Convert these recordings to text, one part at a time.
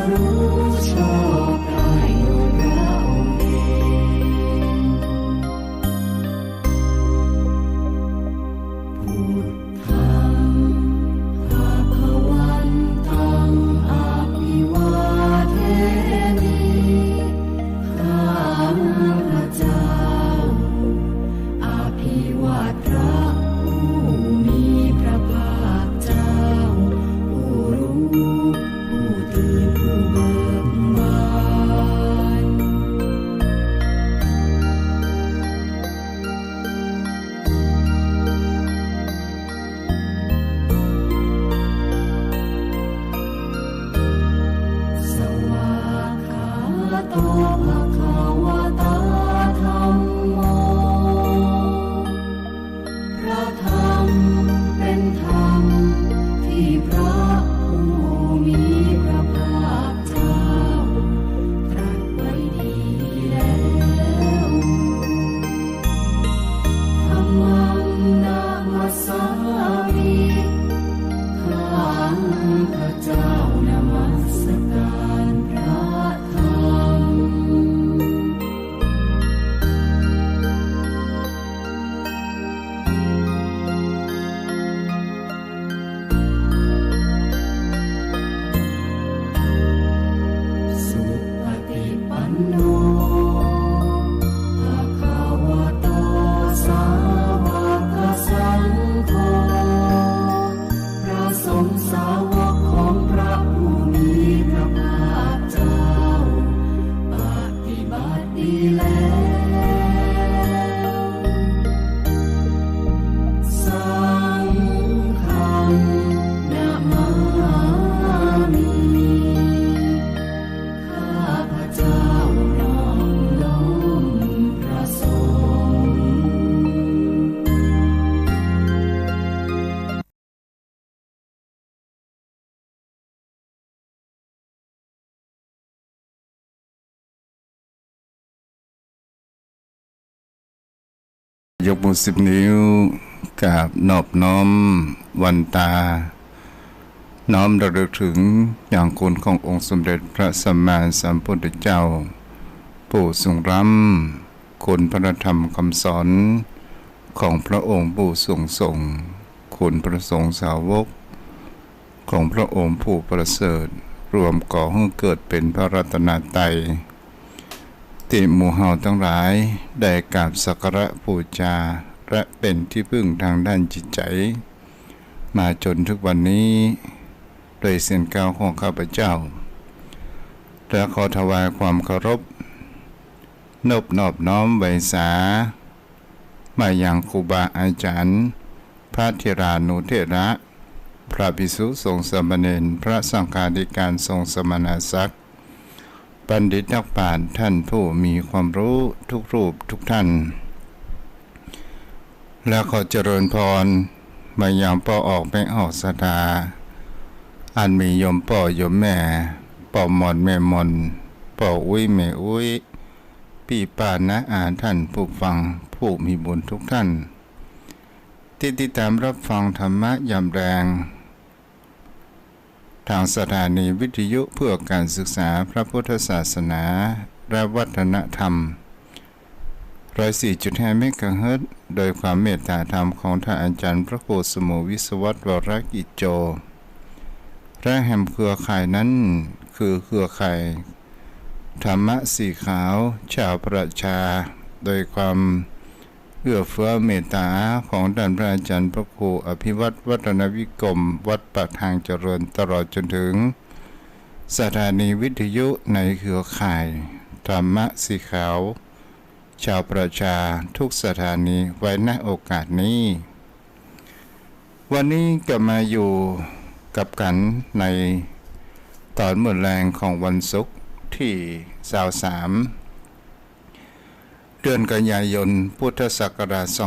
รู้ชอบได้โดยพระองค์เองพุทธังภาคะวันตังอะภิวาเทมิข้าพระเจ้าอภิวาทพระผู้มีพระภาคเจ้าผู้รู้ผู้ตื่นผู้เบิกบานสวากขาโตภควตาธัมโมพระธรรมเป็นธรรมที่พระผู้มีพระภาคเจ้าตรัสไว้ดีแล้วธัมมังนามัสสามิข้าพระเจ้านมัสการพระธรรมสุปฏิปันโนภะคะวะโตสาวกสังโฆพระสงฆ์สาวกของพระผู้มีพระภาคเจ้าปฏิบัติดีแล้วสังฆังนะมามิข้าพระเจ้านอบน้อมพระสงฆ์ยกมือ10 นิ้วกราบนอบน้อมวันตา น้อมระลึกถึงอย่างคุณขององค์สมเด็จพระสัมมาสัมพุทธเจ้าผู้ทรงรำคุณพระธรรมคำสอนของพระองค์ผู้ทรงส่งคุณพระสงฆ์สาวกของพระองค์ผู้ประเสริฐรวมก่อให้เกิดเป็นพระรัตนตรัยที่หมู่เฮาทั้งหลายได้กราบสักการะบูชาและเป็นที่พึ่งทางด้านจิตใจมาจนทุกวันนี้โดยเส้นก้าวของข้าพเจ้าและขอถวายความเคารพนอบน้อมไว้สามายังครูบาอาจารย์พระเถรานุเถระพระภิกษุสงฆ์สามเณรพระสังฆาธิการทรงสมณศักดิ์บัณฑิตนักปราชญ์ท่านผู้มีความรู้ทุกรูปทุกท่านและขอเจริญพรมายังพ่อออกแม่ออกสถาอันมีโยมพ่อโยมแม่พ่อหมอนแม่หมอนพ่ออุ้ยแม่อุ้ยพี่ป้าน้าอาท่านผู้ฟังผู้มีบุญทุกท่านที่ติดตามรับฟังธรรมะยามแรงทางสถานีวิทยุเพื่อการศึกษาพระพุทธศาสนาและวัฒนธรรม 104.5 เมกะเฮิรตซ์โดยความเมตตาธรรมของท่านอาจารย์พระครูสมุวิศวัตวรกิจโจและแห่งเครือข่ายนั้นคือเครือข่ายธรรมะสีขาวชาวประชาโดยความเอื้อเฟื้อเมตตาของท่านพระอาจารย์พระครูอภิวัตวัฒนวิกรมวัดปากทางเจริญตลอดจนถึงสถานีวิทยุในเครือข่ายธรรมะสีขาวชาวประชาทุกสถานีไว้ณโอกาสนี้วันนี้ก็มาอยู่กับกันในตอนมื้อแรงของวันศุกร์ที่23เดือนกันยายนพุทธศักราช 2565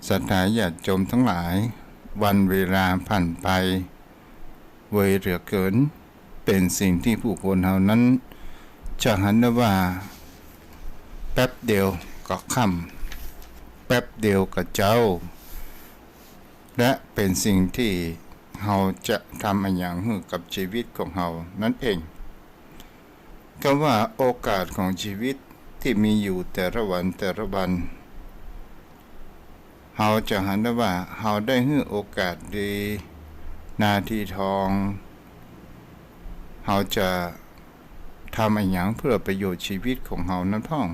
ศรัทธาญาติโยมทั้งหลายวันเวลาผ่านไปเวยเหลือเกินเป็นสิ่งที่ผู้คนเฮานั้นจะหันได้ว่าแป๊บเดียวก็ค่ำแป๊บเดียวก็เจ้าและเป็นสิ่งที่ เราจะทำอะไรอย่างให้กับชีวิตของเรานั่นเองก็ว่าโอกาสของชีวิตที่มีอยู่แต่ละวันเราจะหันได้ว่าเราได้ให้โอกาสดีนาทีทองเราจะทำอะไรอย่างเพื่อประโยชน์ชีวิตของเรานั้นพ่อง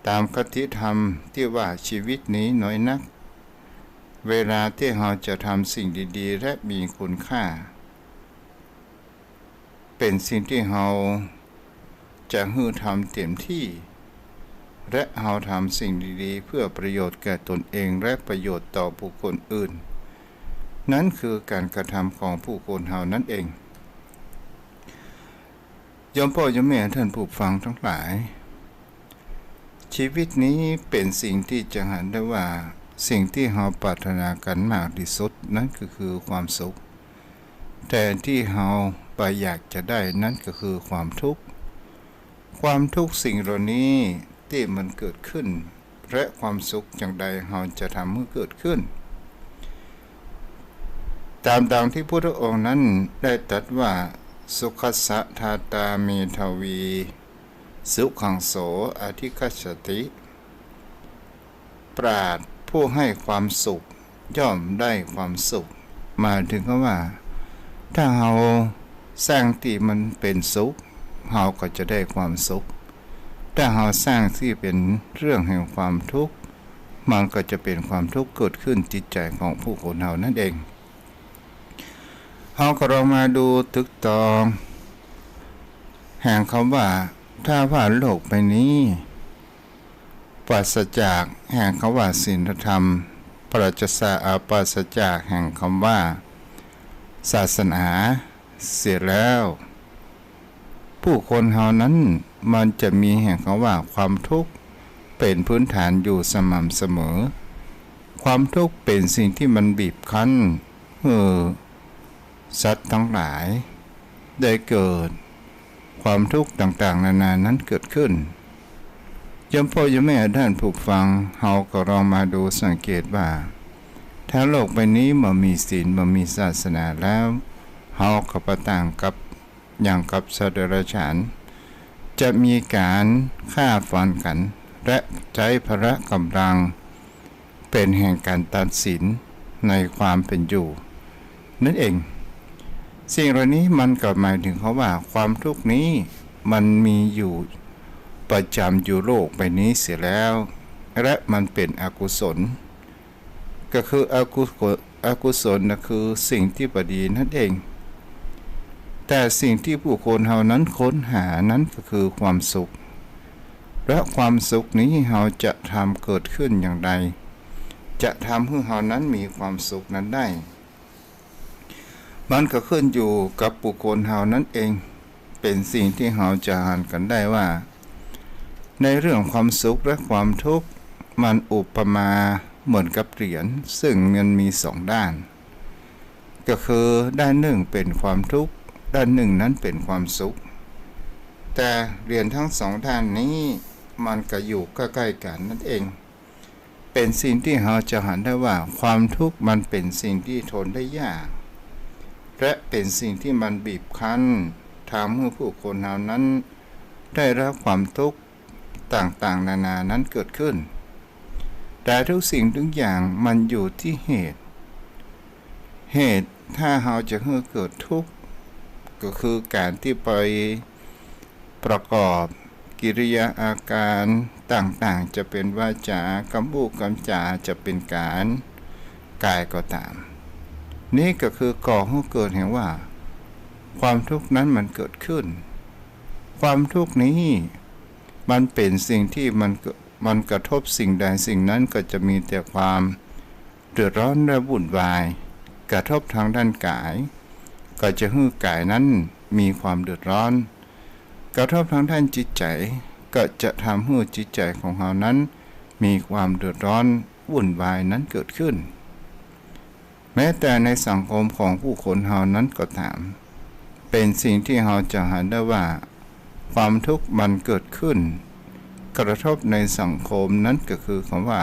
ตามคติธรรมที่ว่าชีวิตนี้น้อยนักเวลาที่เราจะทำสิ่งดีๆและมีคุณค่าเป็นสิ่งที่เราจะให้ทำเต็มที่และเราทำสิ่งดีๆเพื่อประโยชน์แก่ตนเองและประโยชน์ต่อผู้คนอื่นนั่นคือการกระทำของผู้คนเรานั่นเองยมพ่อยมแม่ท่านผู้ฟังทั้งหลายชีวิตนี้เป็นสิ่งที่จะหันได้ว่าสิ่งที่เราปรารถนากันมากที่สุดนั่นก็คือความสุขแต่ที่เราไปอยากจะได้นั่นก็คือความทุกข์สิ่งเหล่านี้ที่มันเกิดขึ้นและความสุขอย่างใดเราจะทำให้เกิดขึ้นตามดังที่พุทธองค์นั้นได้ตรัสว่าสุขัสสะทาตาเมทวีสุขังโสอธิคัสสติปราชญ์ผู้ให้ความสุขย่อมได้ความสุขมาถึงก็ว่าถ้าเราสร้างที่มันเป็นสุขเราก็จะได้ความสุขถ้าเราสร้างที่เป็นเรื่องแห่งความทุกข์มันก็จะเป็นความทุกข์เกิดขึ้นจิตใจของผู้คนเรานั่นเองเราก็ลองมาดูตึกตองแห่งคำว่าถ้าว่าโลกใบนี้ปราศจากแห่งคำว่าศีลธรรมปราศปราศจากแห่งคำว่าศาสนาเสียแล้วผู้คนเฮานั้นมันจะมีแห่งคำว่าความทุกข์เป็นพื้นฐานอยู่สม่ำเสมอความทุกข์เป็นสิ่งที่มันบีบคั้นสัตว์ทั้งหลายได้เกิดความทุกข์ต่างๆนานานั้นเกิดขึ้นยมพ่อยมแม่ท่านผู้ฟังเฮาก็ลองมาดูสังเกตว่าถ้าโลกใบนี้มันมีศีลมันมีศาสนาแล้วเฮาก็ประต่างกับอย่างกับสัตว์เดรัจฉานจะมีการฆ่าฟันกันและใช้พละกำลังเป็นแห่งการตัดสินในความเป็นอยู่นั่นเองสิ่งเหล่านี้มันก็หมายถึงเขาว่าความทุกข์นี้มันมีอยู่ประจำอยู่โลกใบนี้เสียแล้วและมันเป็นอกุศลก็คืออกุศลนะคือสิ่งที่บดีนั่นเองแต่สิ่งที่ผู้คนเฮานั้นค้นหานั้นก็คือความสุขและความสุขนี้เฮาจะทำเกิดขึ้นอย่างไรจะทำให้เฮานั้นมีความสุขนั้นได้มันก็ขึ้นอยู่กับบุคคลเฮานั้นเองเป็นสิ่งที่เฮาจะอ่านกันได้ว่าในเรื่องความสุขและความทุกข์มันอุปมาเหมือนกับเหรียญซึ่งมันมีสองด้านก็คือด้านหนึ่งเป็นความทุกข์ด้านหนึ่งนั้นเป็นความสุขแต่เหรียญทั้งสองด้านนี้มันก็อยู่ใกล้ๆกันนั่นเองเป็นสิ่งที่เราจะเห็นได้ว่าความทุกข์มันเป็นสิ่งที่ทนได้ยากและเป็นสิ่งที่มันบีบคั้นทำให้ผู้คนเหล่านั้นได้รับความทุกข์ต่างๆนานานั้นเกิดขึ้นแต่ทุกสิ่งทุกอย่างมันอยู่ที่เหตุถ้าเราจะให้เกิดทุกข์ก็คือการที่ไปประกอบกิริยาอาการต่างๆจะเป็นวาจากำพูดคำจาจะเป็นการกายก็ตามนี่ก็คือก่อให้เกิดแห่งว่าความทุกข์นั้นมันเกิดขึ้นความทุกข์นี้มันเป็นสิ่งที่มันกระทบสิ่งใดสิ่งนั้นก็จะมีแต่ความเดือดร้อนและวุ่นวายกระทบทางด้านกายก็จะให้กายนั้นมีความเดือดร้อนกระทบทางด้านจิตใจก็จะทำให้จิตใจของเรานั้นมีความเดือดร้อนวุ่นวายนั้นเกิดขึ้นแม้แต่ในสังคมของผู้คนเรานั้นก็ตามเป็นสิ่งที่เราจะเห็นได้ว่าความทุกข์มันเกิดขึ้นกระทบในสังคมนั้นก็คือคำว่า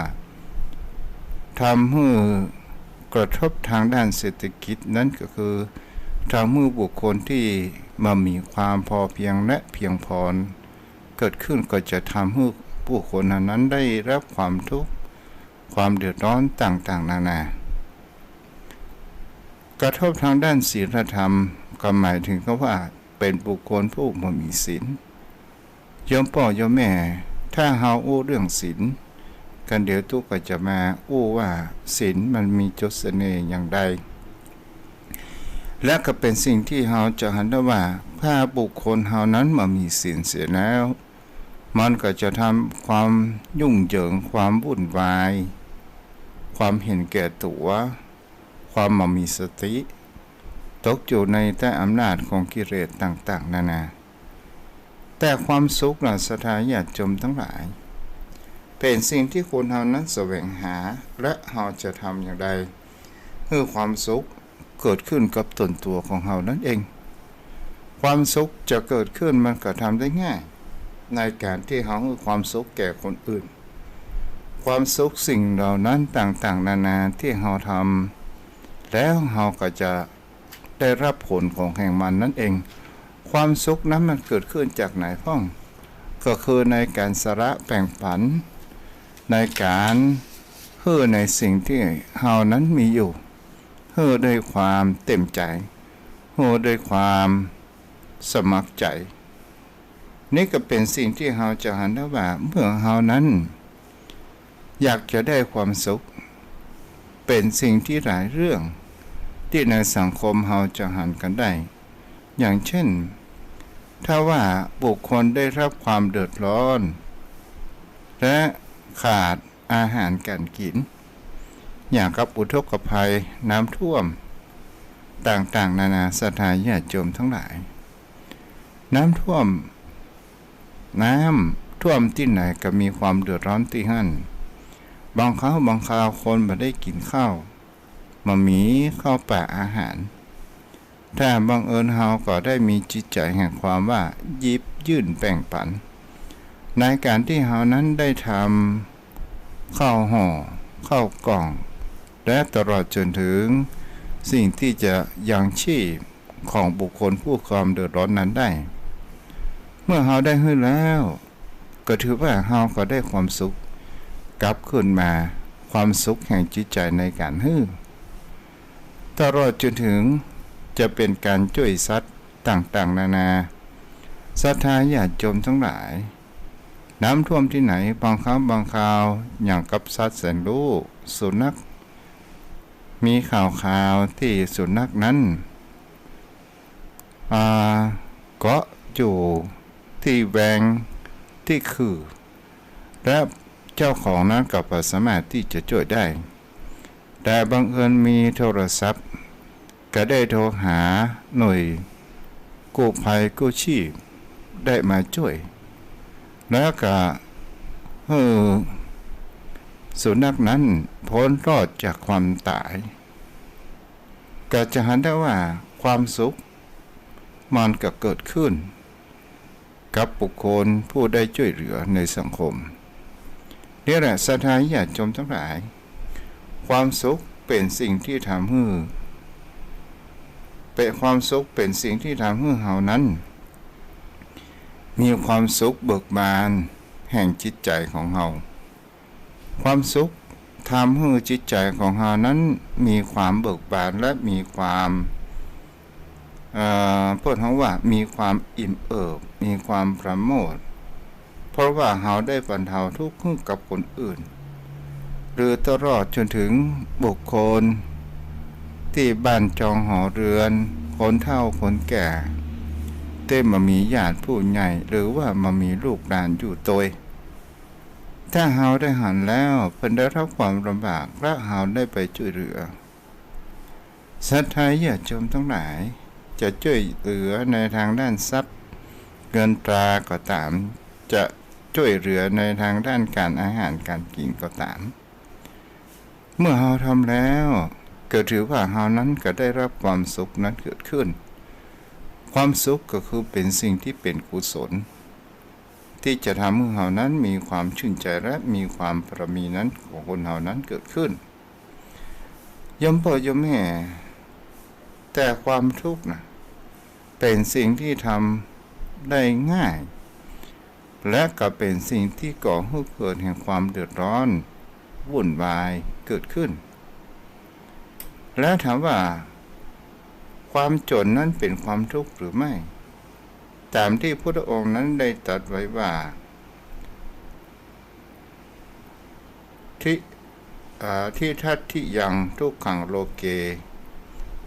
ทำให้ กระทบทางด้านเศรษฐกิจนั้นก็คือทางมือบุคคลที่มามีความพอเพียงและเพียงพอเกิดขึ้นก็จะทำให้ผู้คนนั้นได้รับความทุกข์ความเดือดร้อนต่างๆนานากระทบทางด้านศีลธรรมก็หมายถึงว่าเป็นบุคคลผู้บ่มีศีลโยมพ่อโยมแม่ถ้าเฮาอู้เรื่องศีลกันเดี๋ยวตู้ก็จะมาอู้ว่าศีลมันมีจุดเสน่ห์อย่างใดและก็เป็นสิ่งที่เฮาจะหันได้ว่าถ้าบุคคลเฮานั้นมามีศีลเสียแล้วมันก็จะทำความยุ่งเหยิงความวุ่นวายความเห็นแก่ตัวความไม่มีสติตกอยู่ในใต้อำนาจของกิเลสต่างๆนานาแต่ความสุขน่ะศรัทธาญาติโยมทั้งหลายเป็นสิ่งที่คนเฮานั้นแสวงหาและเฮาจะทำอย่างไรให้ความสุขเกิดขึ้นกับตนตัวของเฮานั่นเองความสุขจะเกิดขึ้นมันก็ทำได้ง่ายในการที่เฮาให้ความสุขแก่คนอื่นความสุขสิ่งเหล่านั้นต่างๆนานาที่เฮาทำแล้วเฮาก็จะได้รับผลของแห่งมันนั่นเองความสุขนั้นมันเกิดขึ้นจากไหนพ้องก็คือในการสละแบ่งปันในการให้ในสิ่งที่เฮานั้นมีอยู่ให้ด้วยความเต็มใจให้ด้วยความสมัครใจนี่ก็เป็นสิ่งที่เฮาจะหันได้ว่าเมื่อเฮานั้นอยากจะได้ความสุขเป็นสิ่งที่หลายเรื่องที่ในสังคมเฮาจะหันกันได้อย่างเช่นถ้าว่าบุคคลได้รับความเดือดร้อนและขาดอาหารการกินอย่างกับอุทกภัยน้ำท่วมต่างๆนานาศรัทธาญาติโยมทั้งหลายน้ำท่วมที่ไหนก็มีความเดือดร้อนที่นั่นบางคราวคนไม่ได้กินข้าวมามีข้าวปลาอาหารถ้าบังเอิญเฮาก็ได้มีจิตใจแห่งความว่ายิบยื่นแบ่งปันในการที่เฮานั้นได้ทำข้าวห่อข้าวกล่องและตลอดจนถึงสิ่งที่จะยังชีพของบุคคลผู้ความเดือดร้อนนั้นได้เมื่อเฮาได้ให้แล้วก็ถือว่าเฮาก็ได้ความสุขกลับขึ้นมาความสุขแห่งจิตใจในการให้ตลอดจนถึงจะเป็นการช่วยสัตว์ต่างๆนานาศรัทธาญาติโยมทั้งหลายน้ำท่วมที่ไหนบางครั้งบางคราวอย่างกับสัตว์แสนรู้สุนัขมีข่าวที่สุนัขนั้นเกาะอยู่ที่แวงที่คือและเจ้าของนั้นก็สามารถที่จะช่วยได้แต่บังเอิญมีโทรศัพท์ก็ได้โทรหาหน่วยกู้ภัยกู้ชีพได้มาช่วยแล้วก็สุนัขนั้นพ้นรอดจากความตายก็จะหันได้ว่าความสุขมันก็เกิดขึ้นกับบุคคลผู้ได้ช่วยเหลือในสังคมนี่แหละศรัทธาญาติโยมทั้งหลายความสุขเป็นสิ่งที่ทำให้ความสุขเป็นสิ่งที่ทำให้เฮานั้นมีความสุขเบิกบานแห่งจิตใจของเฮาความสุขทำให้จิตใจของเฮานั้นมีความเบิกบานและมีความพูดคำว่ามีความอิ่มเอิบมีความประโมทเพราะว่าเฮาได้บรรเทาทุกข์กับคนอื่นหรือตลอดจนถึงบุคคลที่บ้านจองหอเรือนคนเฒ่าคนแก่เต้มามีญาติผู้ใหญ่หรือว่ามามีลูกหลานอยู่โดยถ้าเฮาได้หันแล้วเพิ่นได้รับความลำบากและเฮาได้ไปช่วยเหลือศรัทธาญาติโยมทั้งหลายจะช่วยเหลือในทางด้านทรัพย์เงินตราก็ตามจะช่วยเหลือในทางด้านการอาหารการกินก็ตามเมื่อเฮาทำแล้วก็ถือว่าเฮานั้นก็ได้รับความสุขนั้นเกิดขึ้นความสุขก็คือเป็นสิ่งที่เป็นกุศลที่จะทำให้เฮานั้นมีความชื่นใจและมีความประมีนั้นของคนเฮานั้นเกิดขึ้น ยมพ่อยมแม่แต่ความทุกข์นะเป็นสิ่งที่ทำได้ง่ายและก็เป็นสิ่งที่ก่อให้เกิดแห่งความเดือดร้อนวุ่นวายเกิดขึ้นและถามว่าความจนนั้นเป็นความทุกข์หรือไม่ตามที่พระองค์นั้นได้ตรัสไว้ว่าที่ทัตถิยังทุกขังโลเก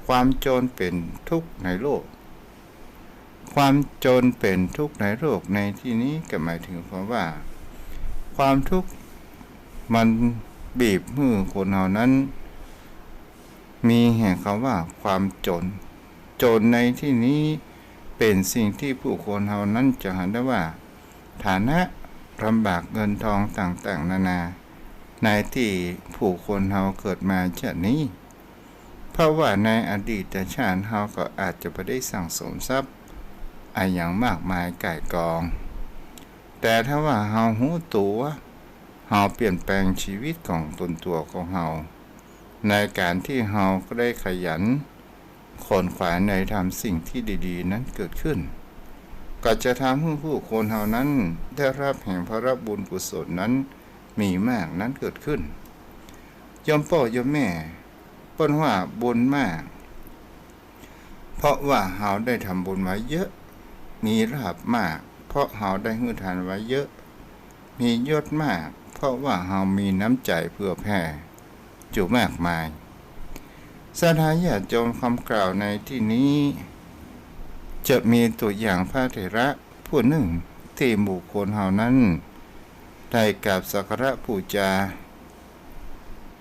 ความจนเป็นทุกข์ในโลกความจนเป็นทุกข์ในโลกในที่นี้ก็หมายถึงความว่าความทุกข์มันบีบมือคนเรานั้นมีแห่งคำว่าความจนในที่นี้เป็นสิ่งที่ผู้คนเรานั้นจะเห็นได้ว่าฐานะลำบากเงินทองต่างๆนานาในที่ผู้คนเราเกิดมาเช่นนี้เพราะว่าในอดีตชาติเราก็อาจจะไม่ได้สั่งสมทรัพย์อย่างมากมายก่ายกองแต่ถ้าว่าเราหูตัวเราเปลี่ยนแปลงชีวิตของตนตัวของเราในการที่เราก็ได้ขยันขนขวายในทำสิ่งที่ดีๆนั้นเกิดขึ้นก็จะทำให้ผู้คนเรานั้นได้รับแห่งพระบุญกุศลนั้นมีมากนั้นเกิดขึ้นยมพ่อยมแม่เปิ้นว่าบุญมากเพราะว่าเราได้ทำบุญไว้เยอะมีลาภมากเพราะเราได้ให้ทานไว้เยอะมียศมากเพราะว่าเรามีน้ำใจเพื่อแผ่จุมากมายสถานญาติโยมคำกล่าวในที่นี้จะมีตัวอย่างพระเถระผู้หนึ่งที่หมู่คนเฮานั้นได้กราบสักการะบูชา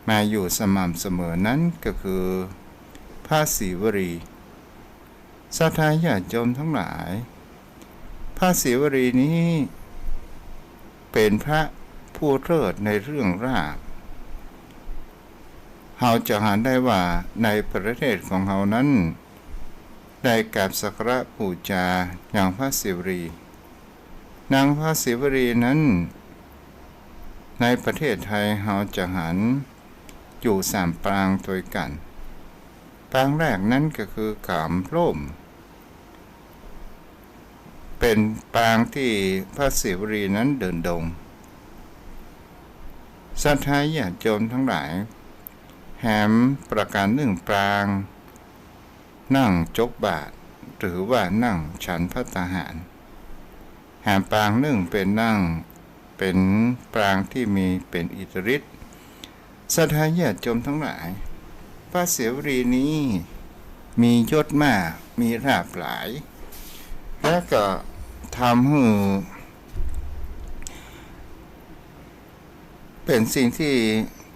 มาอยู่สม่ำเสมอนั้นก็คือพระศรีวลีสถานญาติโยมทั้งหลายพระศรีวลีนี้เป็นพระผู้เลิศในเรื่องราบเราจะเห็นได้ว่าในประเทศของเรานั้นได้กราบสักการะบูชาอย่างพระศิวลีนางพระศิวลีนั้นในประเทศไทยเราจะเห็นอยู่3ปรางด้วยกันปรางแรกนั้นก็คือขามร่มเป็นปรางที่พระศิวลีนั้นเดินดงศรัทธาญาติโยมทั้งหลายแหมประการหนึ่งปรางนั่งจกบาทหรือว่านั่งฉันภัตตาหารแหมปรางหนึ่งเป็นปรางที่มีเป็นอิทธิฤทธิ์ศรัทธาญาติโยมทั้งหลายพระศิวลีนี้มียศมากมีลาภหลายและก็ทำให้เป็นสิ่งที่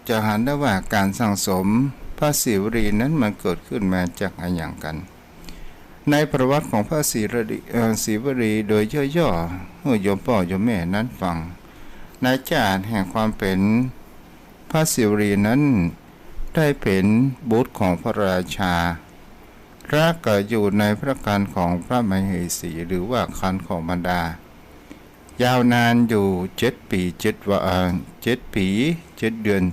จะเห็นได้ว่าการสั่งสมพระศิวลีนั้นมันเกิดขึ้นมาจากอะไรอย่างกันในประวัติของพระศิวลีโดยย่อๆให้โยมพ่อโยมแม่นั้นฟังในชาติแห่งความเป็นพระศิวลีนั้นได้เป็นบุตรของพระราชาและก็อยู่ในพระคันของพระมเหสีหรือว่าคันของมารดายาวนานอยู่7 ปี7 วัน7 ปี 7 เดือน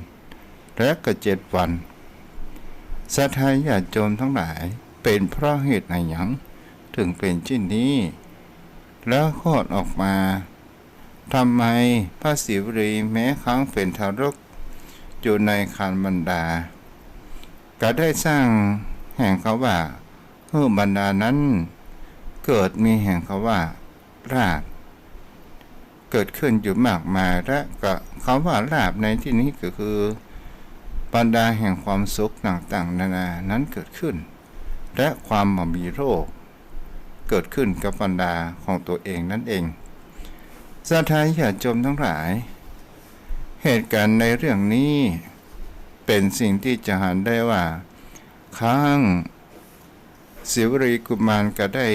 และก็7 วันศรัทธาญาติโยมทั้งหลายเป็นเพราะเหตุอะไรหยังถึงเป็นเช่นนี้แล้วคลอดออกมาทำไมพระศิวลีแม้ครั้งเป็นทารกอยู่ในครรภ์มารดาก็ได้สร้างแห่งเขาว่าเมื่อบรรดานั้นเกิดมีแห่งเขาว่าลาภเกิดขึ้นอยู่มากมายและก็คำว่าลาภในที่นี้ก็คือบรรดาแห่งความสุขต่างๆนานานั้นเกิดขึ้นและความไม่มีโรคเกิดขึ้นกับบรรดาของตัวเองนั่นเองศรัทธาญาติโยมทั้งหลายเหตุการณ์ในเรื่องนี้เป็นสิ่งที่จะเห็นได้ว่าข้างศิวลีกุมารก็ได้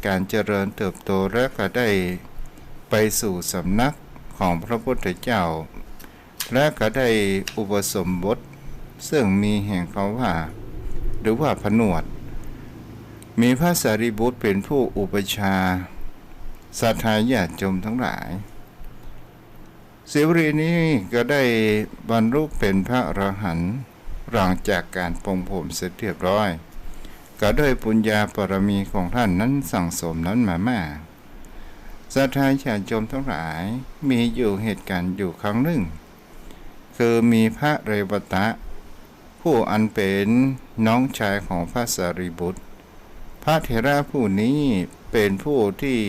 การเจริญเติบโตและก็ได้ไปสู่สำนักของพระพุทธเจ้าและก็ได้อุปสมบทซึ่งมีแห่งเขาว่าหรือว่าผนวดมีพระสารีบุตรเป็นผู้อุปชาศรัทธาญาติโยมทั้งหลายศิวลีนี้ก็ได้บรรลุเป็นพระอรหันต์ หลังจากการปรงผมเสร็จเรียบร้อยก็ด้วยปุญญาบารมีของท่านนั้นสั่งสมนั้นมามากศรัทธาญาติโยมทั้งหลายมีอยู่เหตุการณ์อยู่ครั้งหนึ่งคือมีพระเรวตะผู้อันเป็นน้องชายของพระสารีบุตรพระเถระผู้นี้เป็นผู้ที่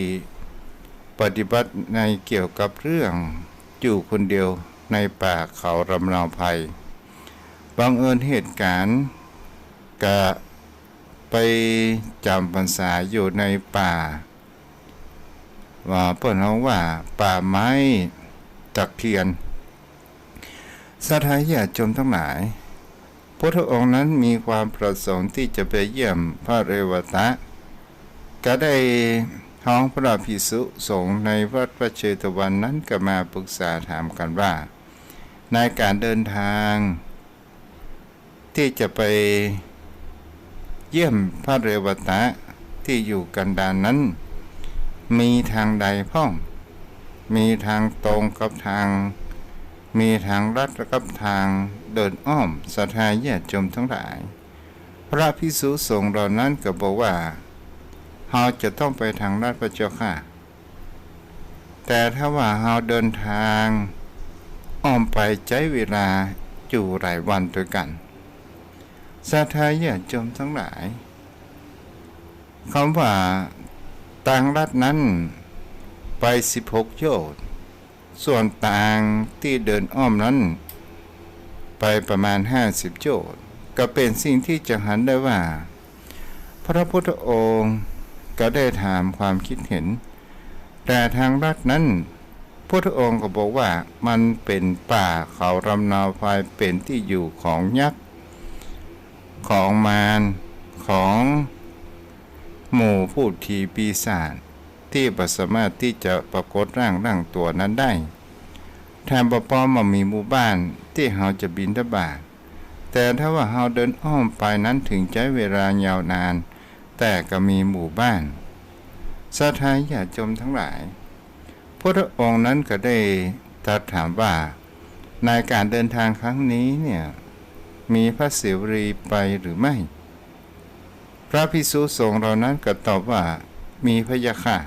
ปฏิบัติในเกี่ยวกับเรื่องอยู่คนเดียวในป่าเขาลำนาวไพรบังเอิญเหตุการณ์กะไปจำพรรษาอยู่ในป่าว่าเปิดเขาว่าป่าไม้ตะเคียนศรัทธาญาติโยมทั้งหลายพระองค์นั้นมีความประสงค์ที่จะไปเยี่ยมพระเรวตะก็ได้ท้องพระภิกษุสงฆ์ในวัดพระเชตวันนั้นก็มาปรึกษาถามกันว่าในการเดินทางที่จะไปเยี่ยมพระเรวตะที่อยู่กันดารนั้นมีทางใดพ้องมีทางตรงกับทางมีทางลัดกับทางเดินอ้อมศรัทธาญาติโยมทั้งหลายพระภิกษุสงฆ์เหล่านั้นก็บอกว่าเราจะต้องไปทางลัดพระเจ้าค่ะแต่ถ้าว่าเราเดินทางอ้อมไปใช้เวลาอยู่หลายวันด้วยกันศรัทธาญาติโยมทั้งหลายคำว่าทางลัดนั้นไป16 โยชน์ส่วนทางที่เดินอ้อมนั้นไปประมาณ50 โยชน์ก็เป็นสิ่งที่จะหันได้ว่าพระพุทธองค์ก็ได้ถามความคิดเห็นแต่ทางลัดนั้นพระองค์ก็บอกว่ามันเป็นป่าเขาลำนาวไพรเป็นที่อยู่ของยักษ์ของมารของหมู่ผู้ทีปีศาจที่บ่สามารถที่จะปรากฏร่างตัวนั้นได้แทนบ่พอมามีหมู่บ้านที่เราจะบิณฑบาตแต่ถ้าว่าเราเดินอ้อมไปนั้นถึงใช้เวลายาวนานแต่ก็มีหมู่บ้านศรัทธาญาติโยมทั้งหลายพระองค์นั้นก็ได้ตรัสถามว่าในการเดินทางครั้งนี้เนี่ยมีพระเสวรีไปหรือไม่พระภิกษุสงฆ์เหล่านั้นก็ตอบว่ามีพระยาค่ะ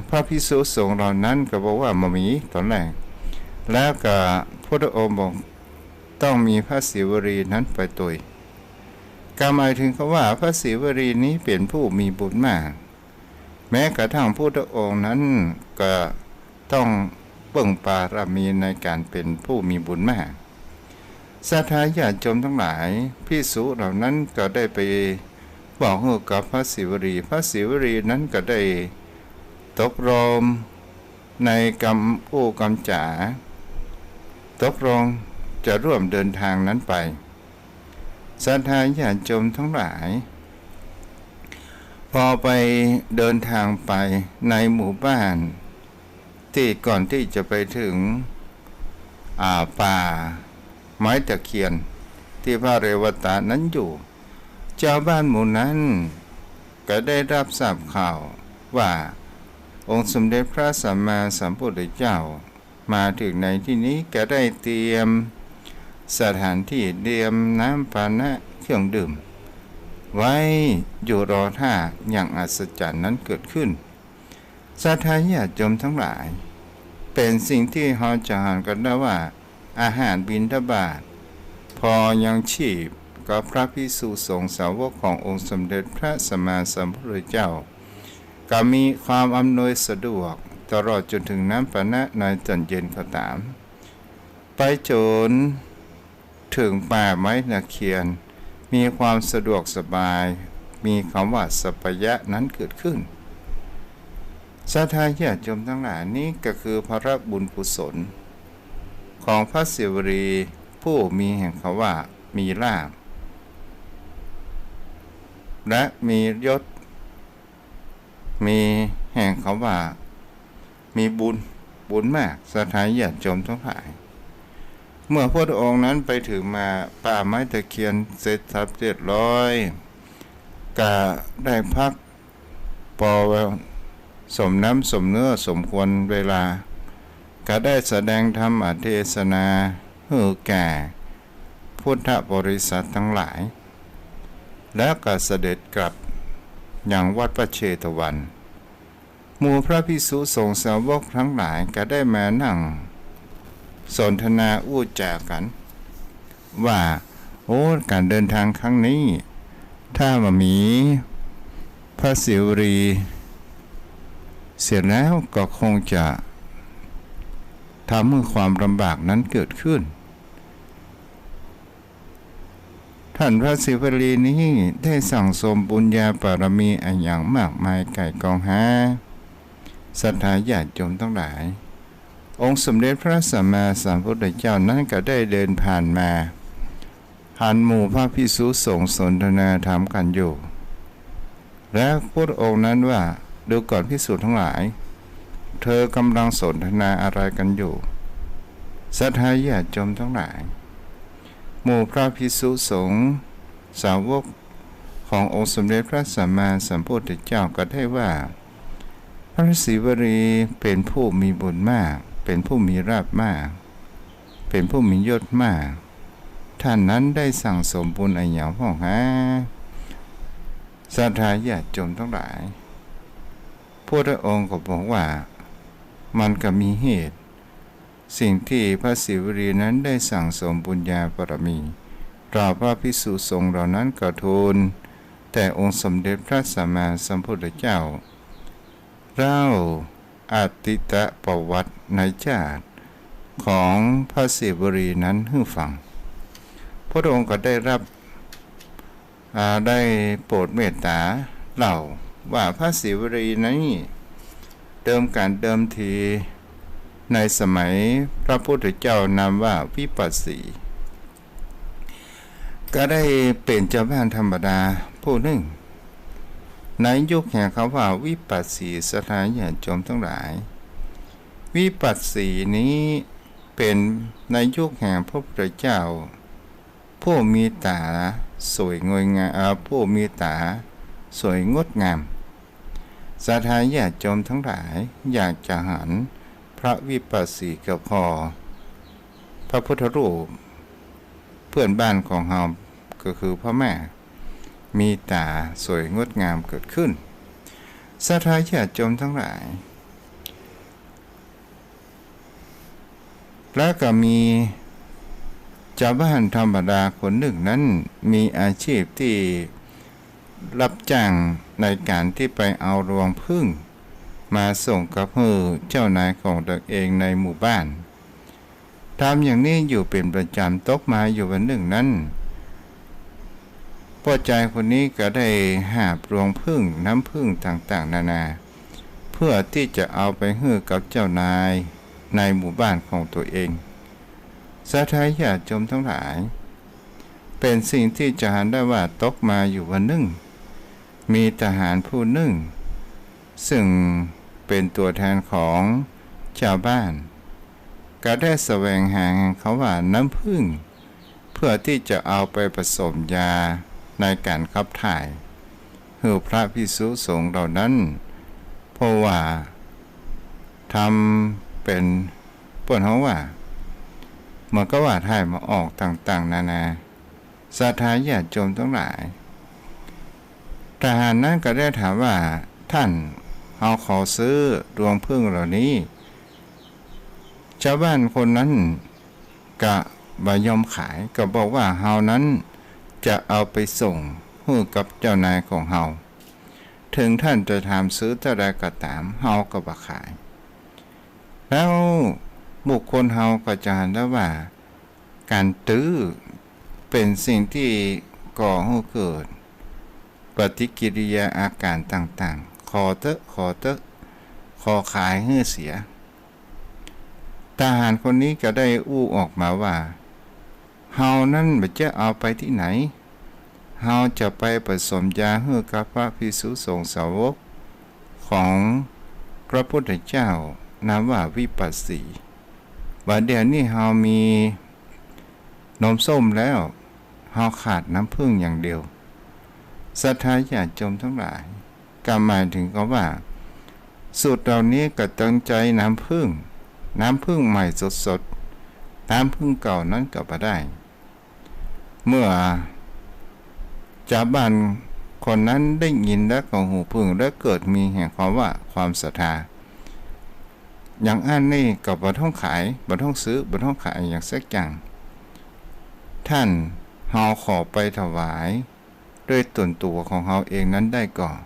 พระภิกษุสงฆ์เหล่านั้นก็บอกว่าบ่มีตอนแรกแล้วก็พระองค์บอกต้องมีพระเสวรีนั้นไปตัวก็หมายถึงคำว่าพระเสวรีนี้เป็นผู้มีบุญมากแม้กระทั่งพระองค์นั้นก็ต้องเบิ่งบารมีในการเป็นผู้มีบุญมากศรัทธาญาติโยมทั้งหลายภิกษุเหล่านั้นก็ได้ไปบอกกับพระศิวรีพระศิวรีนั้นก็ได้ตกลงในกำจ๋าตกลงจะร่วมเดินทางนั้นไปศรัทธาญาติโยมทั้งหลายพอไปเดินทางไปในหมู่บ้านที่ก่อนที่จะไปถึงป่าไม้ตะเคียนที่พระเรวตะนั้นอยู่ชาวบ้านหมู่นั้นก็ได้รับทราบข่าวว่าองค์สมเด็จพระสัมมาสัมพุทธเจ้ามาถึงในที่นี้ก็ได้เตรียมสถานที่เตรียมน้ำปานะเครื่องดื่มไว้อยู่รอท่าอย่างอัศจรรย์นั้นเกิดขึ้นศรัทธาญาติโยมทั้งหลายเป็นสิ่งที่เราจะหากันได้ว่าอาหารบิณฑบาตพอยังชีพกับพระภิกษุสงฆ์สาวกขององค์สมเด็จพระสัมมาสัมพุทธเจ้าก็มีความอำนวยสะดวกตลอดจนถึงน้ำปานะในตอนเย็นก็ตามไปจนถึงป่าไม้ตะเคียนมีความสะดวกสบายมีคำว่าสัพยะนั้นเกิดขึ้นศรัทธาญาติโยมทั้งหลายนี้ก็คือพระบุญกุศลของพระศิวรีผู้มีแห่งคำว่ามีลาภและมียศมีแห่งคำว่ามีบุญมากศรัทธาญาติโยมทั้งหลายเมื่อพระองค์นั้นไปถึงมาป่าไม้ตะเคียนเสร็จสับเรียบร้อยก็ได้พักพอสมน้ำสมเนื้อสมควรเวลาก็ได้แสดงธรรมเทศนา ให้แก่พุทธบริษัททั้งหลายแล้วก็เสด็จกลับอย่างวัดพระเชตวันหมู่พระภิกษุสงฆ์สาวกทั้งหลายก็ได้มานั่งสนทนาอู้จากันว่าการเดินทางครั้งนี้ถ้ามามีพระศิวรีเสร็จแล้วก็คงจะทำให้ความลำบากนั้นเกิดขึ้นท่านพระศิวลีนี้ได้สั่งสมบุญญาบารมีอันอย่างมากมายไก่กองหาศรัทธาญาติโยมทั้งหลายองค์สมเด็จพระสัมมาสัมพุทธเจ้านั้นก็ได้เดินผ่านมาผ่านหมู่พระภิกษุสงฆ์สนทนาธรรมกันอยู่และพระองค์นั้นว่าดูก่อนภิกษุทั้งหลายเธอกำลังสนทนาอะไรกันอยู่ศรัทธาญาติโยมทั้งหลายหมู่พระภิกษุสงฆ์สาวกขององค์สมเด็จพระสัมมาสัมพุทธเจ้าก็ได้ว่าพระศิวลีเป็นผู้มีบุญมากเป็นผู้มีราภมากเป็นผู้มียศมากท่านนั้นได้สั่งสมบุญอันอย่างพ่อหาศรัทธาญาติโยมทั้งหลายพระองค์ก็บอกว่ามันก็มีเหตุสิ่งที่พระศิวลีนั้นได้สั่งสมบุญญาบารมีเราพระภิกษุสงฆ์เหล่านั้นก็ทูลแต่องค์สมเด็จพระสัมมาสัมพุทธเจ้าเล่าอติตประวัติในชาติของพระศิวลีนั้นให้ฟังพระองค์ก็ได้ได้โปรดเมตตาเล่าว่าพระศิวลีนี้เดิมทีในสมัยพระพุทธเจ้านามว่าวิปัสสีก็ได้เป็นเจ้าบ้านธรรมดาผู้หนึ่งในยุคแห่งคำว่าวิปัสสีสถานญาติโยมทั้งหลายวิปัสสีนี้เป็นในยุคแห่งพระพุทธเจ้าผู้มีตาสวยงดงามผู้มีตาสวยงดงามศรัทธาญาติโยมทั้งหลายอยากจะหันพระวิปัสสีก็พอพระพุทธรูปเพื่อนบ้านของเราก็คือพระแม่มีตาสวยงดงามเกิดขึ้นศรัทธาญาติโยมทั้งหลายแล้วก็มีชาวบ้านธรรมดาคนหนึ่งนั้นมีอาชีพที่รับจ้างในการที่ไปเอารวงผึ้งมาส่งกับเจ้านายของตัวเองในหมู่บ้านทำอย่างนี้อยู่เป็นประจำตกมาอยู่วันหนึ่งนั้นพ่อใจคนนี้ก็ได้หาบรวงผึ้งน้ำผึ้งต่างๆนานาเพื่อที่จะเอาไปให้กับเจ้านายในหมู่บ้านของตัวเองศรัทธาญาติโยมทั้งหลายเป็นสิ่งที่จะเห็นได้ว่าตกมาอยู่วันหนึ่งมีทหารผู้หนึ่งซึ่งเป็นตัวแทนของชาวบ้านก็ได้แสวงหาเขาว่าน้ำผึ้งเพื่อที่จะเอาไปผสมยาในการขับถ่ายให้พระภิกษุสงฆ์เหล่านั้นเพราะว่าทำเป็นปวดหัวว่ามันก็ว่าถ่ายมาออกต่างๆนานาศรัทธาญาติโยมทั้งหลายทหารนั้นก็ได้ถามว่าท่านเอาขอซื้อรวงผึ้งเหล่านี้ชาวบ้านคนนั้นก็บ่ยอมขายก็บอกว่าเฮานั้นจะเอาไปส่งให้กับเจ้านายของเฮาถึงท่านจะถามซื้อเท่าใดก็ตามเฮาก็บ่ขายแล้วบุคคลเฮาก็จะเห็นได้ว่าการตื้อเป็นสิ่งที่ก่อให้เกิดปฏิกิริยาอาการต่างๆขอเตอะขอขายให้เสียทหารคนนี้ก็ได้อู้ออกมาว่าเฮานั้นบ่จะเอาไปที่ไหนเฮาจะไปผสมยาให้กับพระภิกษุสงฆ์สาวกของพระพุทธเจ้านามว่าวิปัสสีว่าเดี๋ยวนี้เฮามีนมส้มแล้วเฮาขาดน้ำผึ้งอย่างเดียวศรัทธาญาติโยมทั้งหลายก็หมายถึงก็ว่าสูตรเหล่านี้ก็ตั้งใจน้ำผึ้งใหม่สดๆ ตามพึ่งเก่านั้นก็บ่ได้ เมื่อชาวบ้านคนนั้นได้ยินและก็หูพึ่งและเกิดมีแห่งความว่าความศรัทธาอย่างอันนี้ก็บ่ต้องขายบ่ต้องซื้อบ่ต้องขายอย่างสักอย่างท่านเฮาขอไปถวายด้วยตนตัวของเฮาเองนั้นได้ก่อน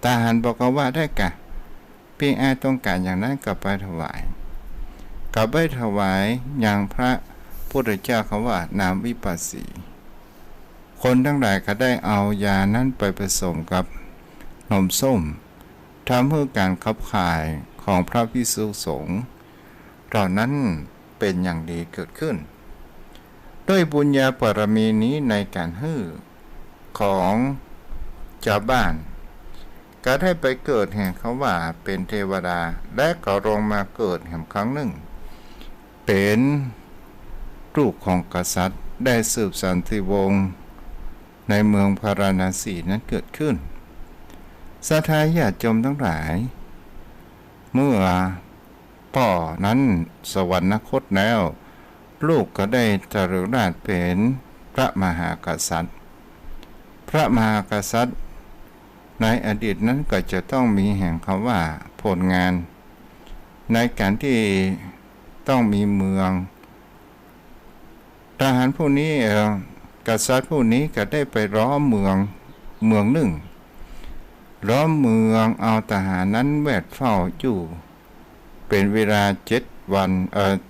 ตาหันบอกว่าได้กะเพียงอาต้องการอย่างนั้นก็ไปถวายก็ไปถวายอย่างพระพุทธเจ้าเขาว่านามวิปัสสีคนทั้งหลายก็ได้เอายานั้นไปผสมกับนมส้มทำให้การขับถ่ายของพระภิกษุสงฆ์เหล่านั้นเป็นอย่างดีเกิดขึ้นด้วยบุญญาบารมีนี้ในการฮื้อของชาวบ้านก็ได้ไปเกิดแห่งเขาว่าเป็นเทวดาและก็ลงมาเกิดแห่งครั้งหนึ่งเป็นลูกของกษัตริย์ได้สืบสันติวงศ์ในเมืองพาราณสีนั้นเกิดขึ้นศรัทธาญาติโยมทั้งหลายเมื่อพ่อนั้นสวรรคตแล้วลูกก็ได้จารึกราชเป็นพระมหากษัตริย์พระมหากษัตริย์ในอดีตนั้นก็จะต้องมีแห่งคำว่าผลงานในการที่ต้องมีเมืองทหารผู้นี้กษัตริย์ผู้นี้ก็ได้ไปล้อมเมืองหนึ่งล้อมเมืองเอาทหารนั้นแวดเฝ้าอยู่เป็นเวลา7 วัน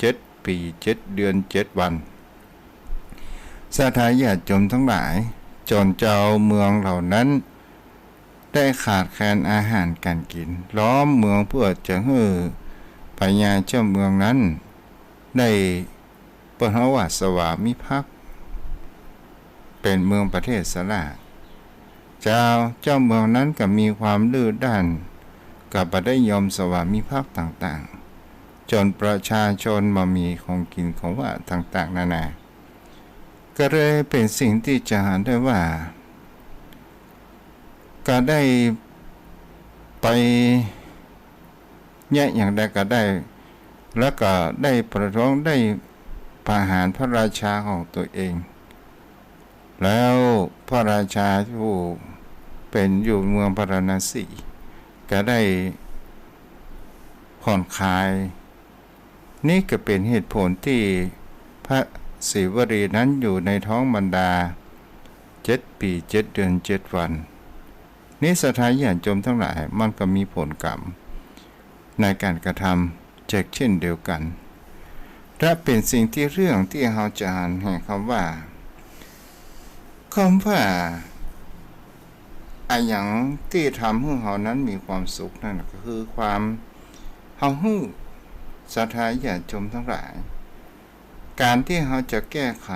7 ปี7 เดือน7 วันศรัทธาญาติโยมทั้งหลายจนเจ้าเมืองเหล่านั้นได้ขาดแคลนอาหารการกินล้อมเมืองเพื่อจะให้พญาเจ้าเมืองนั้นได้เปิดวาสวามิภักดิ์เป็นเมืองประเทศสลาเจ้าเมืองนั้นก็มีความดื้อด้านกับบ่ได้ยอมสวามิภักดิ์ต่างๆจนประชาชนมามีของกินของว่าต่างๆนานาก็เลยเป็นสิ่งที่จะเห็นได้ว่าก็ได้ไปแย่อย่างใดก็ได้แล้วก็ได้ประท้วงได้ประหารพระราชาของตัวเองแล้วพระราชาผู้เป็นอยู่เมืองพาราณสีก็ได้ผ่อนคลายนี่ก็เป็นเหตุผลที่พระศิวลีนั้นอยู่ในท้องมารดา7 ปี 7 เดือน 7 วันนี้ศรัทธาญาติโยมทั้งหลายมันก็มีผลกรรมในการกระทำเช่นเดียวกันและเป็นสิ่งที่เรื่องที่เราจะอ่านแห่งคำว่าอะไรอย่างที่ทำให้เรานั้นมีความสุขนั่นก็คือความเฮาฮู้ศรัทธาญาติโยมทั้งหลายการที่เราจะแก้ไข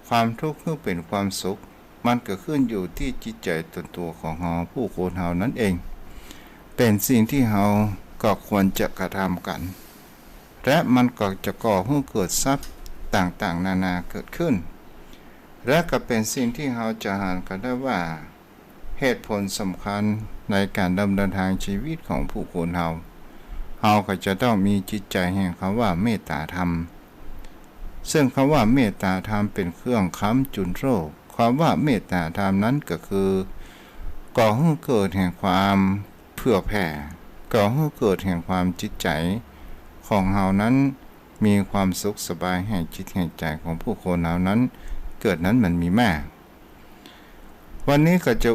ความทุกข์ให้เป็นความสุขมันก็ขึ้นอยู่ที่จิตใจตัวของเราผู้คนเรานั่นเองเป็นสิ่งที่เราก็ควรจะกระทำกันและมันก็จะก่อให้เกิดทรัพย์ต่างๆนานาเกิดขึ้นและก็เป็นสิ่งที่เราจะหากันได้ว่าเหตุผลสำคัญในการดำเนินทางชีวิตของผู้คนเราก็จะต้องมีจิตใจแห่งคำว่าเมตตาธรรมซึ่งคำว่าเมตตาธรรมเป็นเครื่องค้ำจุนโรคความว่าเมตตาธรรมนั้นก็คือก่อให้เกิดแห่งความเผื่อแผ่ก่อให้เกิดแห่งความจิตใจของเรานั้นมีความสุขสบายแห่งจิตแห่งใจของผู้คนเรานั้นเกิดนั้นมันมีมากวันนี้ก็จะ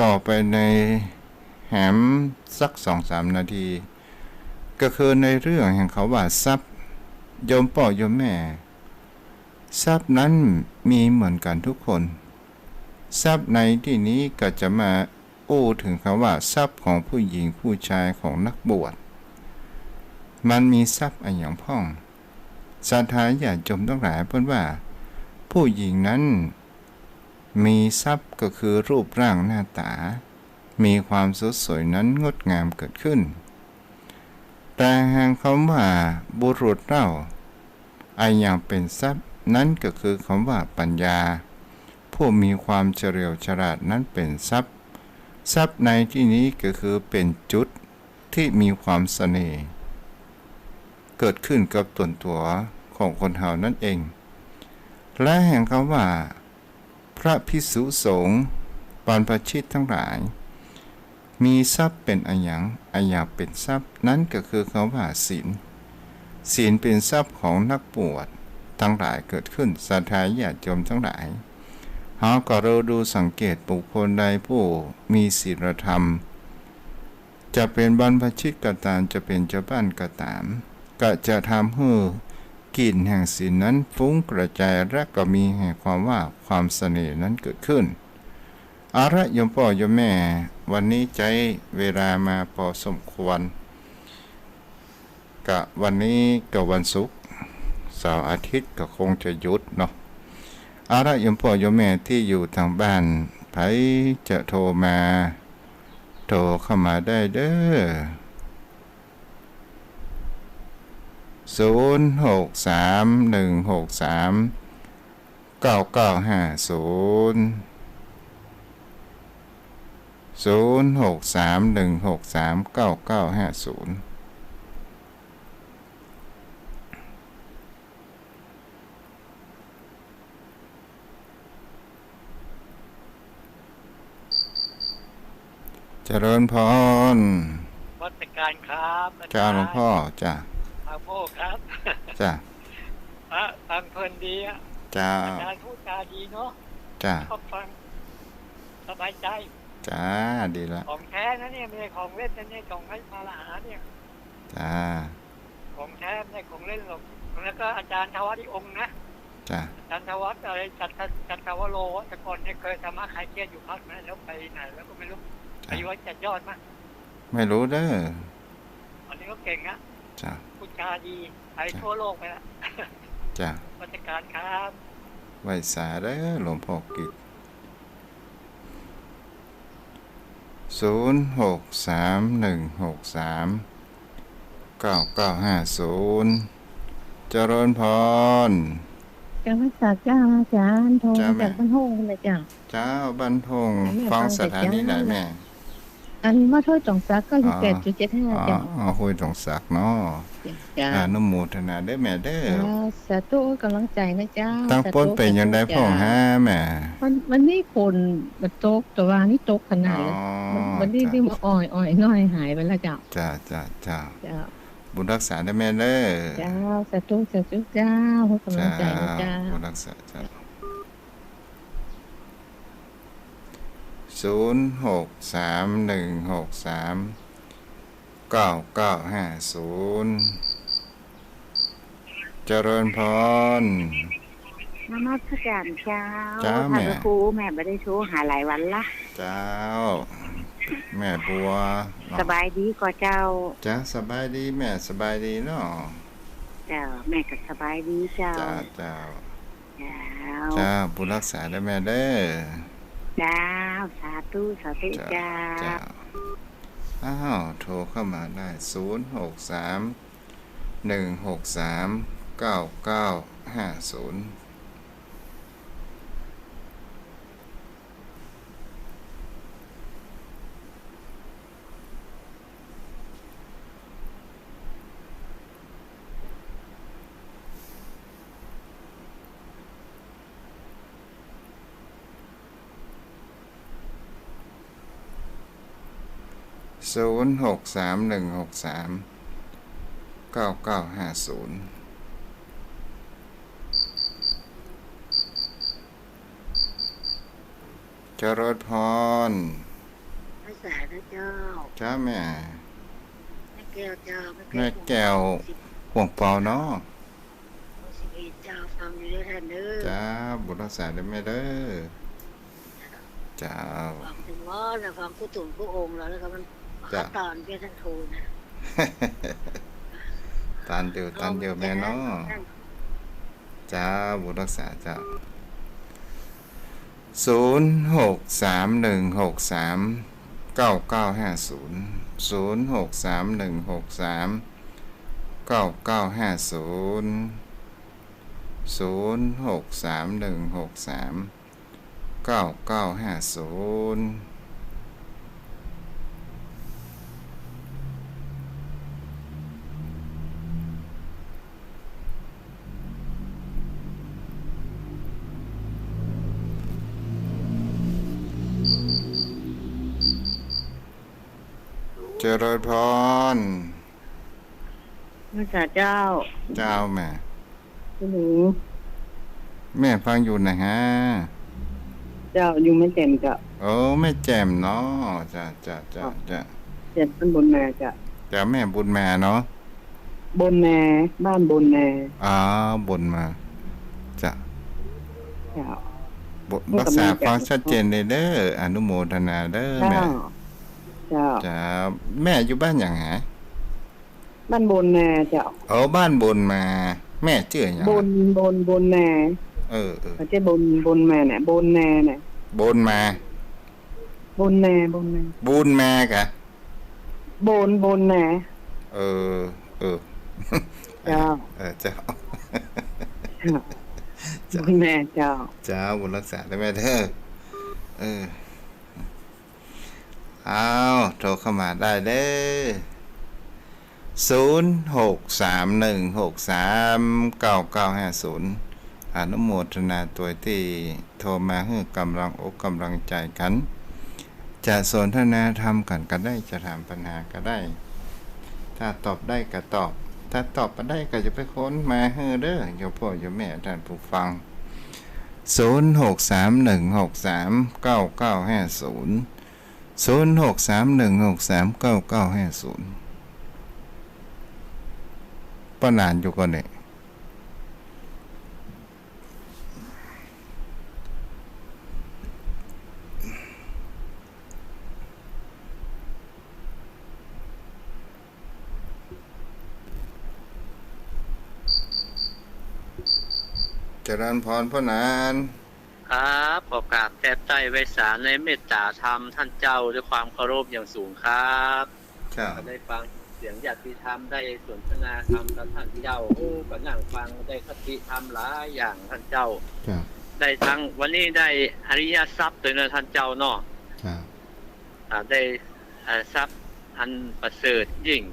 ต่อไปในแหมสัก 2-3 นาทีก็คือในเรื่องแห่งเขาว่าทรัพย์โยมพ่อโยมแม่ทรัพย์นั้นมีเหมือนกันทุกคนทรัพย์ในที่นี้ก็จะมาถึงคำว่าทรัพย์ของผู้หญิงผู้ชายของนักบวชมันมีทรัพย์อะไรอย่างพ่องศรัทธาญาติโยมทั้งหลายเพิ่นว่าผู้หญิงนั้นมีทรัพย์ก็คือรูปร่างหน้าตามีความสดสวยนั้นงดงามเกิดขึ้นแต่หากคำว่าบุรุษเราอย่างเป็นทรัพย์นั้นก็คือคำว่าปัญญาผู้มีความเฉลียวฉลาดนั้นเป็นทรัพย์ในที่นี้ก็คือเป็นจุดที่มีความเสน่ห์ เกิดขึ้นกับตนตัวของคนเฮานั่นเองและแห่งคำว่าพระภิกษุสงฆ์บรรพชิตทั้งหลายมีทรัพย์เป็นอันหยังเป็นทรัพย์นั้นก็คือคำว่าศีลเป็นทรัพย์ของนักบวชทั้งหลายเกิดขึ้นศรัทธาญาติโยมทั้งหลายหากเราดูสังเกตบุคคลใดผู้มีศีลธรรมจะเป็นบรรพชิตก็ตามจะเป็นเจ้าบ้านก็ตามก็จะทำให้กลิ่นแห่งศีลนั้นฟุ้งกระจายและก็มีแห่งความว่าความเสน่ห์นั้นเกิดขึ้นอาระโยมพ่อโยมแม่วันนี้ใจเวลามาพอสมควรกะวันนี้กับวันศุกร์เสาร์อาทิตย์ก็คงจะหยุดเนาะอาระโยมพ่อโยมแม่ที่อยู่ทางบ้านไผจะโทรมาโทรเข้ามาได้เด้อ0631639950 0631639950เจริญพรวัดการครับจ้าหลวงพ่อจ้าอาโมครับจ้าฟังเพลินดีอ่ะจ้าอาจารย์พูดจาดีเนาะจ้าฟังสบายใจจ้าดีละของแท้นะเนี่ยไม่ใช่ของเล่นนะเนี่ยของให้มาละหาเนี่ยจ้าของแท้ไม่ใช่ของเล่นหรอกแล้วก็อาจารย์ทวัตอีกองค์นะจ้าอาจารย์ทวัตอะไรจัตวโรแต่ก่อนเนี่ยเคยทำมาขายเกียรอยู่พักนะแล้วไปไหนแล้วก็ไม่รู้ไปวัดจัดยอดมั้ยไม่รู้เด้ออันนี้ก็เก่งนะจ้าพูดจาดีไปทั่วโลกไปละจ้าวัดการครับไหว้สาเด้อหลวงพ่อกิจ0631639950เจริญพรจะมาจากเจ้าอาจารย์โทรจากบ้านโฮงเลยจ้ะเจ้าบ้านโฮงฟังสถานีไหนแม่อันมาถ้วยตองซักก็8.75จ้ะห้วยตองซักเนาะจ้ะอนุโมทนาได้แม่เด้อสาธุกำลังใจนะเจ้าตั้งป้นเป็นยังได้พ่อฮะแม่วันนี้คนมันตกแต่ว่านี่ตกขนาดวันนี้ที่มาอ่อยน้อยหายไปแล้วจ้ะจ้าบุญรักษาได้แม่เด้อเจ้าสาธุเจ้าให้กำลังใจนะเจ้าบุญรักษาเจ้า0631639950เจริญพรนมัสการเจ้าท่านครูแม่ไม่ได้โทรหาหลายวันละเจ้าแม่บัวสบายดีกว่าเจ้าจ้าสบายดีแม่สบายดีเนาะเจ้าแม่ก็สบายดีเจ้าจ้าบุญรักษาได้แม่เด้อจ้าสาธุจ้าโทรเข้ามาได้06316399500631639950เจริญพรภาษานะเจ้าจ้าแม่แก้วเจ้าแม่แก้วห่วงเปล่าเนาะเจ้าฟังอยู่ด้วยท่านเด้อจ้าบุญรักษาได้แม่เด้อจ้าฟังถึงว่าแล้วฟังผู้ตุ่นผู้องค์แล้วก็มันตอนเพื่อท่านครูนะตานเดียวแม่เนาะจ้าบุญรักษาจ้า0631639950 เจริญพรพระเจ้าเจ้าแม่คุณหนูแม่ฟังอยู่นะฮะเจ้าอยู่ไม่เต็มจ้ะโอ้แม่แจ่มเนาะจ้ะเจ็ดบ้านบนแม่จ้ะแต่แม่บุญแม่เนาะบนแม่บ้านบนแม่บนมาจ้ะเจ้ารักษาฟังชัดเจนเลยเด้ออนุโมทนาเด้อแม่เจ้าจ้ะแม่อยู่บ้านอย่างไงบ้านบนแม่เจ้าบ้านบนมาแม่ชื่ออย่างบนแม่เขาจะบนแม่เนี่ยบนแม่เนี่ยบนมาบนแม่บุญแม่กะบนแม่เจ้าเจ้าบนแม่เจ้าบุญรักษาได้แม่เด้อโทรเข้ามาได้เด้อ0631639950อนุโมทนาตัวที่โทรมาให้กำลังอกกำลังใจกันจะสนทนาธรรมกันก็ได้จะถามปัญหาก็ได้ถ้าตอบได้ก็ตอบถ้าตอบไม่ได้ก็จะไปค้นมาให้เด้อโยมพ่อโยมแม่ท่านผู้ฟัง0631639950ป้านานอยู่ก่อนเนี่ยเจริญพรพ่อนานครับขอกราบแทบใจไว้สารในเมตตาธรรมท่านเจ้าด้วยความเคารพอย่างสูงครับได้ฟังเสียงญาติธรรมได้สนทนาธรรมกับท่านเจ้าก็นั่งฟังได้คติธรรมหลายอย่างท่านเจ้าได้ทั้งวันนี้ได้อริยทรัพย์ตัวนั้นท่านเจ้าเนาะได้ทรัพย์อันประเสริฐยิ่ง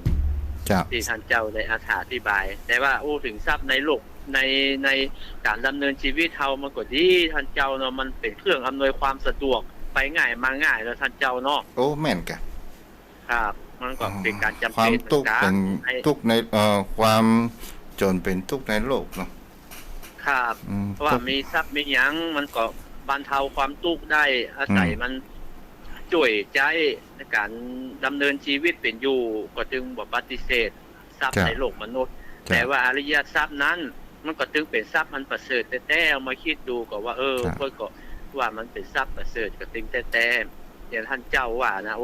ที่ท่านเจ้าได้อธิบายแต่ว่าถึงทรัพย์ในโลกในการดำเนินชีวิตเฮามันก็ดีท่านเจ้าเนาะมันเป็นเครื่องอำนวยความสะดวกไปง่ายมาง่ายแล้วท่านเจ้าเนาะแม่นกะครับมันก็เป็นการจำเป็นความทุกข์เป็นทุกข์ในความจนเป็นทุกข์ในโลกเนาะครับเพราะว่ามีทรัพย์มีหยังมันก็บรรเทาความทุกข์ได้อาศัยมันช่วยใจในการดำเนินชีวิตเป็นอยู่ก็จึงบ่ปฏิเสธทรัพย์ในโลกมนุษย์แต่ว่าอริยทรัพย์นั้นมันก็ถึงเป็นทรัพย์มันประเสริฐแต่เอามาคิดดูก็ว่าเพิ่นก็ว่ามันเป็นทรัพย์ประเสริฐก็ถึงแต่อย่างท่านเจ้าว่านะ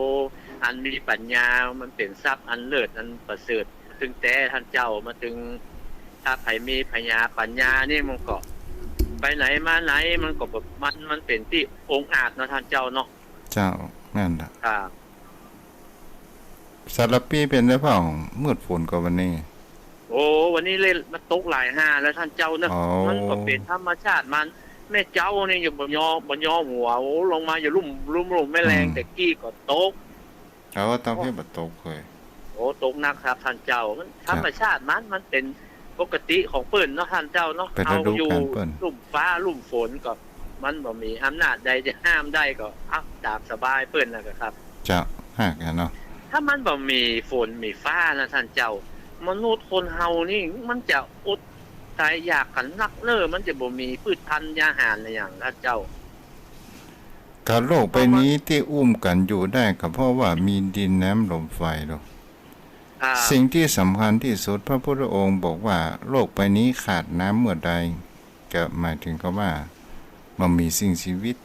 อันมีปัญญามันเป็นทรัพย์อันเลิศอันประเสริฐถึงแต่ท่านเจ้ามาถึงถ้าใครมีปัญญานี่มันก็ไปไหนมาไหนมันก็แบบมันเป็นที่องค์อาจนะท่านเจ้าเนาะเจ้านั่นล่ะครับสารปีเป็นได้เปล่ามืดฝนก็วันนี้วันนี้เล่นมาตกหลาย5แล้วท่านเจ้านะมันก็เป็นธรรมชาติมันแม่เจ้านี่อยู่บ่ยอหัวลงมาอย่าลุ่มไม่แรงแต่กี้ก็ตกต้องให้บ่ตกเลยตกหนักครับท่านเจ้ามันธรรมชาติมันเป็นปกติของเปิ้นเนาะท่านเจ้าเนาะเอาอยู่ลุ่มฟ้าลุ่มฝนก็มันบ่มีอำนาจใดจะห้ามได้ก็ตามสบายเปิ้นนะครับเจ้าฮะกันเนาะถ้ามันบ่มีฝนมีฟ้านะท่านเจ้ามนุษย์คนเฮานี่มันจะอดตายอยากกันนักมันจะบ่มีพืชพันธุ์อาหารอะไรอย่างท่านเจ้าการโลกใบนี้ที่อุ้มกันอยู่ได้ก็เพราะว่ามีดินน้ำลมไฟหรอกสิ่งที่สำคัญที่สุดพระพุทธองค์บอกว่าโลกใบนี้ขาดน้ำเมื่อใดก็หมายถึงก็ว่ามันมีสิ่งชีวิต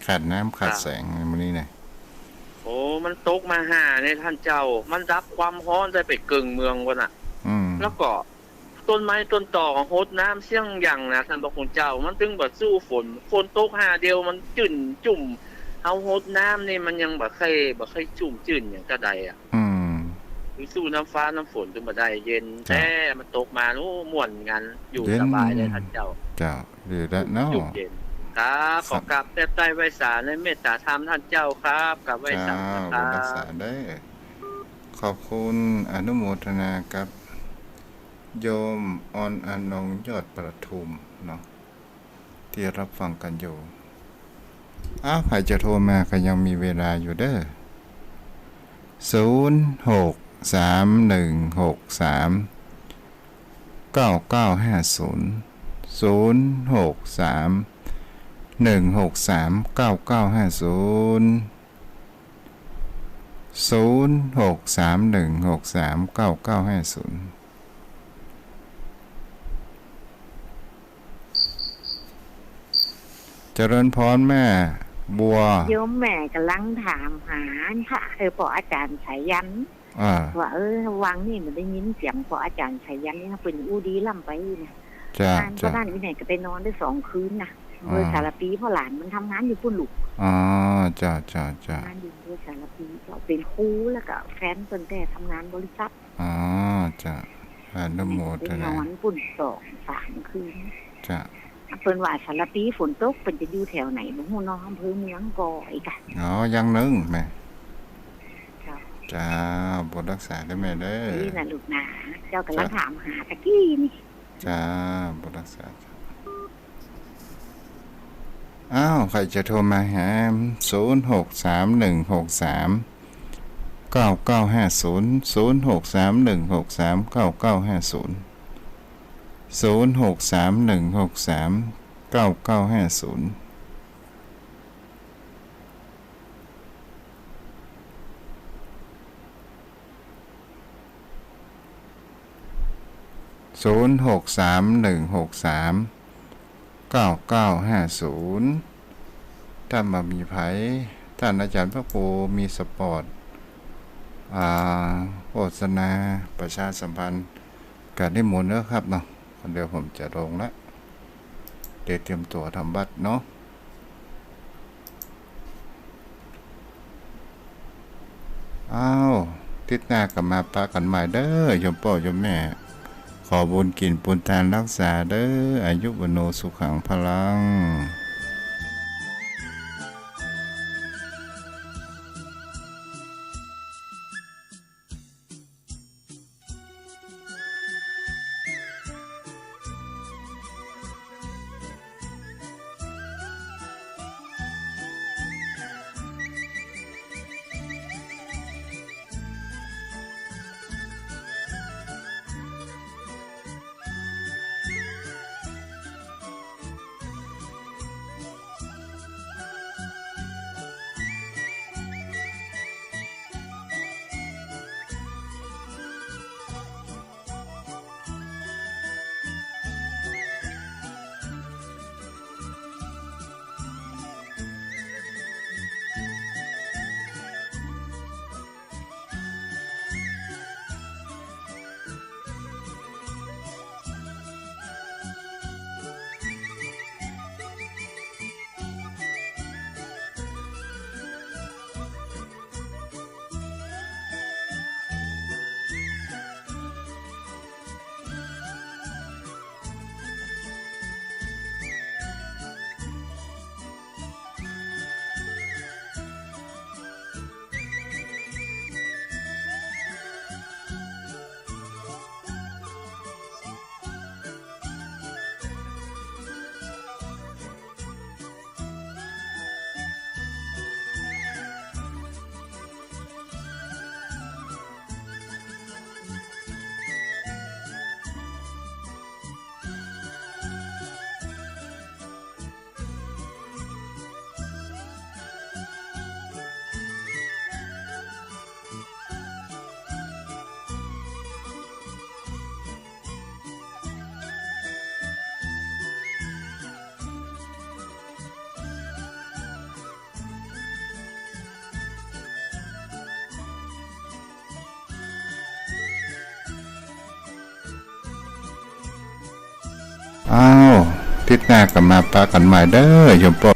ขาดน้ำขาดแสงในมื้อนี้นะมันตกมาเนี่ยท่านเจ้ามันรับความร้อนได้ไปกึ่งเมืองวะน่ะแล้วก็ต้นไม้ต้นตอของโหดน้ำเสี่ยงอย่างนะท่านบอกคุณเจ้ามันถึงบ่สู้ฝนตกเดียวมันจุ่มเอาโหดน้ำนี่มันยังบ่เคยจุ่มจื่นอย่างกระไดสู้น้ำฟ้าน้ำฝนถึงบ่ได้เย็นแต่มันตกมาม่วนกันอยู่สบายเลยท่านเจ้าดีแล้วเนาะครับขอกราบแทบใจไว้สารในเมตตาธรรมท่านเจ้าครับกับไว้สารครับได้ขอบคุณอนุโมทนากับโยมอนงยอดประทุมเนาะที่รับฟังกันอยู่ อ้าวใครจะโทรมาก็ยังมีเวลาอยู่เด้อเจริญพรแม่บัวโยมแม่กำลังถามหาค่ะพออาจารย์สายันว่าวังนี่มันได้ยินเสียงพออาจารย์สายันนี่เป็นอูดีล่ำไปนะเพราะด้านวินัยก็ไปนอนได้2 คืนนะเมื่อสารปีพ่อหลานมันทำงานอยู่ปุ่นลูกจ้งานอยู่เมื่อสารปีก็เป็นครูแล้วก็แฟนเพิ่นแต่ทำงานบริษัทจ้ะนโมทนานอนปุ่น2-3 คืนจ้ะเพิ่นว่าสารปีฝนตกเพิ่นจะอยู่แถวไหนบ่ฮู้เนาะอำเภอเมืองกออีกยังนึงแม่จ้าบ่รักษาได้แม่เด้อนี่น่ะลูกนะเจ้ากำลังถามหาตะกี้นี่จ้าบ่รักษาใครจะโทรมาหา0631639950 0631639950ถ้ามามีไผท่านอาจารย์พระครูมีสปอร์ตโฆษณาประชาสัมพันธ์การนิมนต์นะครับเนาะเดี๋ยวผมจะลงแล้วเตรียมตัวทำบัตรเนาะทิศหน้ากลับมาปากันใหม่เด้อโยมพ่อโยมแม่ขอบุญกินปุญทานรักษาเด้ออายุวโนสุขังพลังทิศหน้ากลับมาปากันใหม่เด้อโยมพ่อ